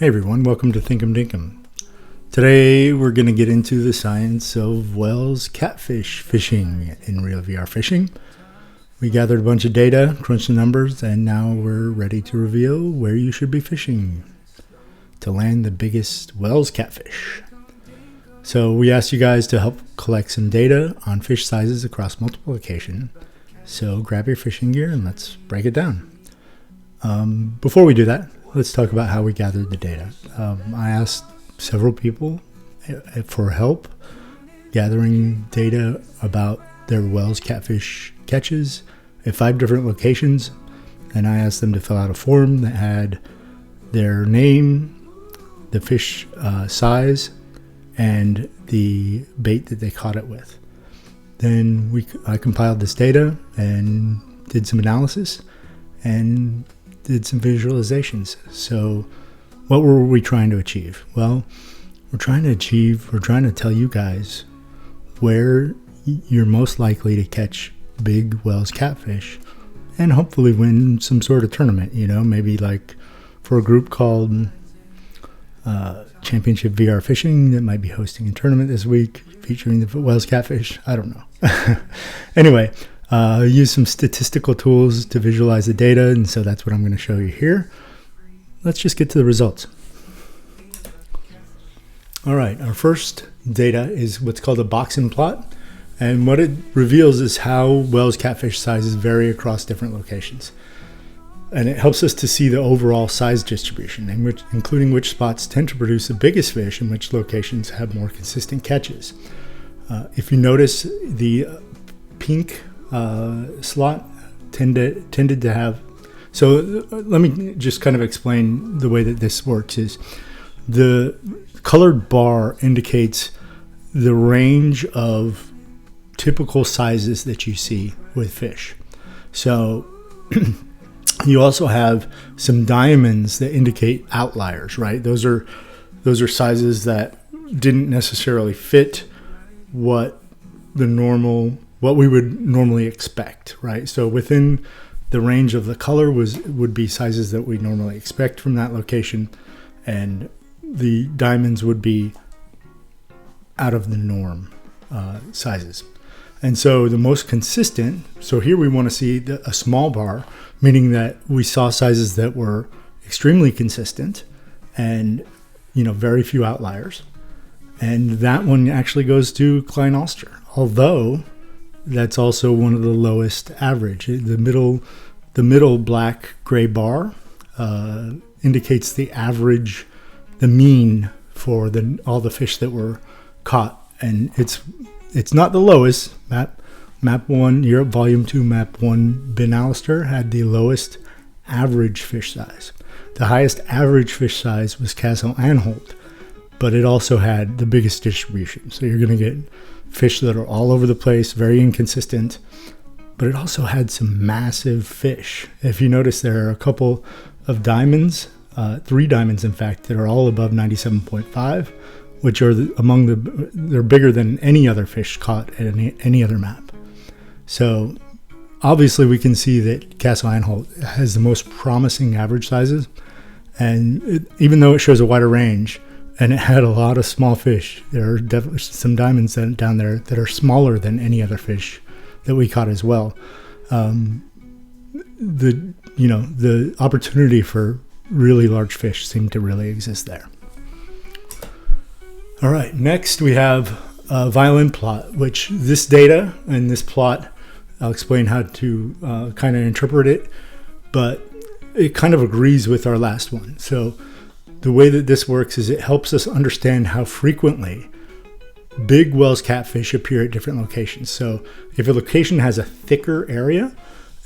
Hey everyone, welcome to Thinkum Dinkum. Today we're going to get into the science of Wels Catfish fishing in real VR fishing. We gathered a bunch of data, crunched the numbers, and now we're ready to reveal where you should be fishing to land the biggest Wels Catfish. So we asked you guys to help collect some data on fish sizes across multiple locations. So grab your fishing gear and let's break it down. Before we do that, let's talk about how we gathered the data. I asked several people for help gathering data about their Wels Catfish catches at 5 different locations, and I asked them to fill out a form that had their name, the fish size, and the bait that they caught it with. Then I compiled this data and did some analysis and did some visualizations. So what were we trying to achieve? Well, we're trying to tell you guys where you're most likely to catch big Wels catfish and hopefully win some sort of tournament, maybe like for a group called Championship VR Fishing that might be hosting a tournament this week featuring the Wels catfish. I don't know. Anyway, use some statistical tools to visualize the data, and so that's what I'm going to show you here. Let's just get to the results. All right, our first data is what's called a boxing plot, and what it reveals is how Wels catfish sizes vary across different locations. And it helps us to see the overall size distribution, including which spots tend to produce the biggest fish and which locations have more consistent catches. If you notice, the pink slot tended to have. So let me just kind of explain the way that this works. Is the colored bar indicates the range of typical sizes that you see with fish. So you also have some diamonds that indicate outliers, right? Those are sizes that didn't necessarily fit what we would normally expect, right? So within the range of the color would be sizes that we normally expect from that location, and the diamonds would be out of the norm sizes. And so the most consistent, so here we want to see a small bar, meaning that we saw sizes that were extremely consistent and very few outliers. And that one actually goes to Klein Ulster, although that's also one of the lowest average. The middle black gray bar indicates the average, the mean for all the fish that were caught, and it's not the lowest. Map 1, Europe Volume 2, Map 1, Ben Alistair had the lowest average fish size. The highest average fish size was Castle Anholt, but it also had the biggest distribution. So you're going to get fish that are all over the place, very inconsistent, but it also had some massive fish. If you notice, there are a couple of diamonds, 3 diamonds in fact, that are all above 97.5, which are they're bigger than any other fish caught at any other map. So obviously we can see that Castle Anholt has the most promising average sizes, and even though it shows a wider range and it had a lot of small fish, there are definitely some diamonds down there that are smaller than any other fish that we caught as well. The opportunity for really large fish seemed to really exist there. All right, next we have a violin plot, which this data and this plot, I'll explain how to kind of interpret it, but it kind of agrees with our last one. So the way that this works is it helps us understand how frequently big Wels catfish appear at different locations. So if a location has a thicker area,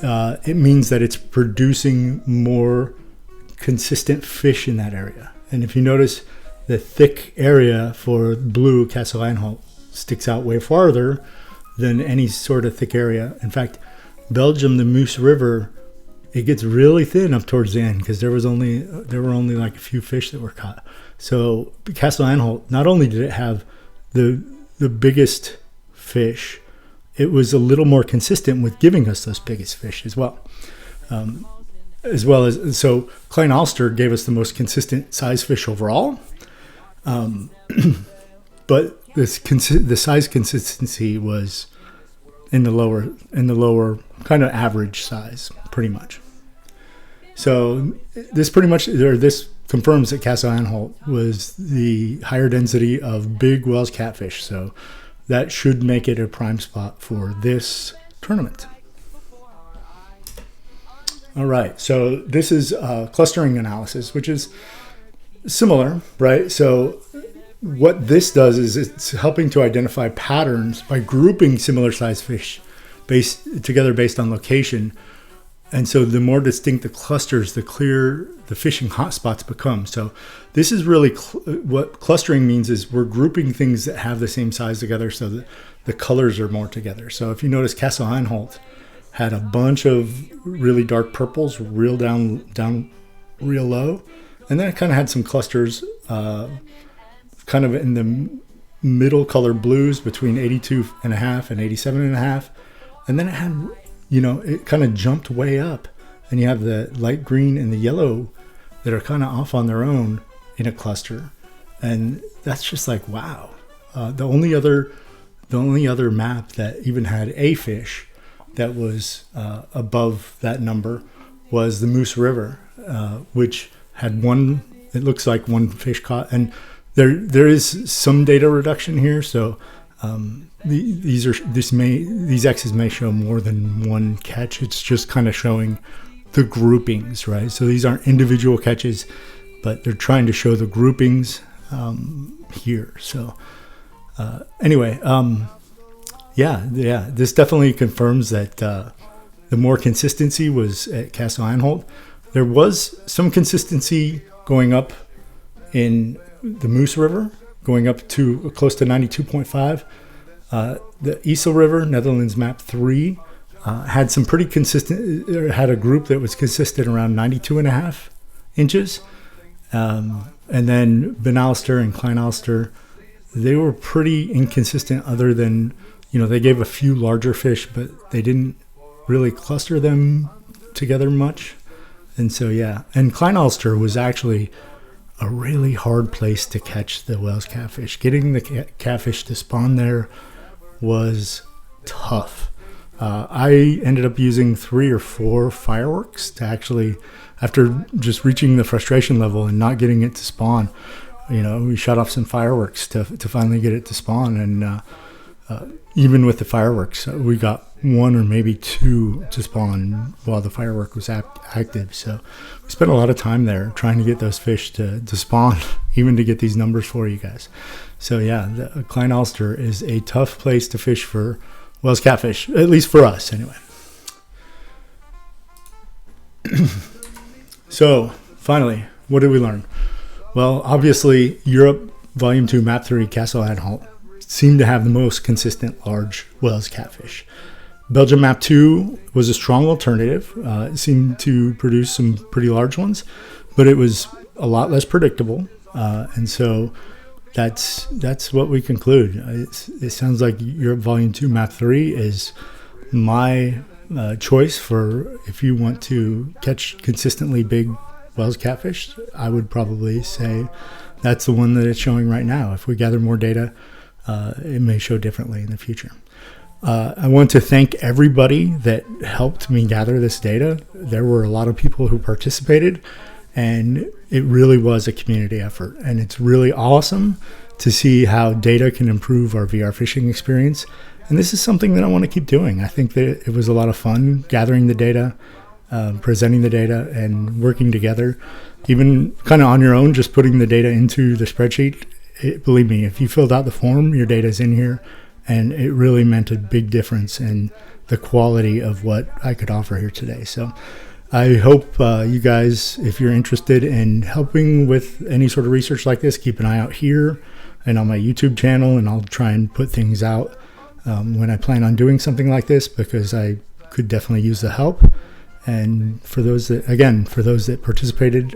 it means that it's producing more consistent fish in that area. And if you notice, the thick area for blue Castle Anholt sticks out way farther than any sort of thick area. In fact, Belgium, the Moose River, it gets really thin up towards the end because there were only like a few fish that were caught. So Castle Anholt, not only did it have the biggest fish, it was a little more consistent with giving us those biggest fish as well. as well as, so Klein Ulster gave us the most consistent size fish overall. But the size consistency was in the lower kind of average size, pretty much. So this confirms that Castle Anholt was the higher density of big Wels catfish. So that should make it a prime spot for this tournament. All right, so this is clustering analysis, which is similar, right? So what this does is it's helping to identify patterns by grouping similar sized fish together based on location. And so the more distinct the clusters, the clearer the fishing hotspots become. So this is really what clustering means, is we're grouping things that have the same size together so that the colors are more together. So if you notice, Castle Anholt had a bunch of really dark purples real down real low. And then it kind of had some clusters kind of in the middle color blues between 82.5 and 87.5. And then it had, it kind of jumped way up. And you have the light green and the yellow that are kind of off on their own in a cluster. And that's just like, wow. The only other map that even had a fish that was above that number was the Moose River, which had it looks like one fish caught. And there is some data reduction here, so these X's may show more than one catch. It's just kind of showing the groupings, right? So these aren't individual catches, but they're trying to show the groupings here. So anyway, this definitely confirms that the more consistency was at Castle Anholt. There was some consistency going up in the Moose River, going up to close to 92.5. The Isel River, Netherlands map 3, had some pretty consistent, had a group that was consistent around 92.5 inches. And then Ben Alster and Klein Ulster, they were pretty inconsistent, other than, they gave a few larger fish, but they didn't really cluster them together much. And so, and Klein Ulster was actually a really hard place to catch the Wels catfish. Getting the catfish to spawn there was tough. I ended up using 3 or 4 fireworks to actually, after just reaching the frustration level and not getting it to spawn, we shot off some fireworks to finally get it to spawn. And even with the fireworks, we got 1 or maybe 2 to spawn while the firework was active. So we spent a lot of time there trying to get those fish to spawn, even to get these numbers for you guys. So the Klein Ulster is a tough place to fish for Wels catfish, at least for us anyway. So finally, what did we learn? Well, obviously Europe Volume 2 Map 3 Castle Anholt seemed to have the most consistent large Wels catfish. Belgium map 2 was a strong alternative. It seemed to produce some pretty large ones, but it was a lot less predictable. And so that's what we conclude. It sounds like Europe Volume 2 Map 3 is my choice for if you want to catch consistently big Wels catfish. I would probably say that's the one that it's showing right now. If we gather more data, it may show differently in the future. I want to thank everybody that helped me gather this data. There were a lot of people who participated, and it really was a community effort. And it's really awesome to see how data can improve our VR fishing experience. And this is something that I want to keep doing. I think that it was a lot of fun gathering the data, presenting the data, and working together. Even kind of on your own, just putting the data into the spreadsheet. Believe me, if you filled out the form, your data's in here. And it really meant a big difference in the quality of what I could offer here today. So I hope you guys, if you're interested in helping with any sort of research like this, keep an eye out here and on my YouTube channel. And I'll try and put things out when I plan on doing something like this, because I could definitely use the help. And for those that participated,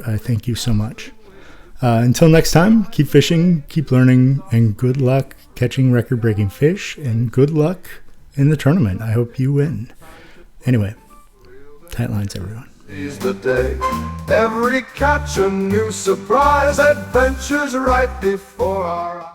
I thank you so much. Until next time, keep fishing, keep learning, and good luck catching record-breaking fish, and good luck in the tournament. I hope you win. Anyway, tight lines, everyone. Seize the day. Every catch a new surprise. Adventures right before our eyes.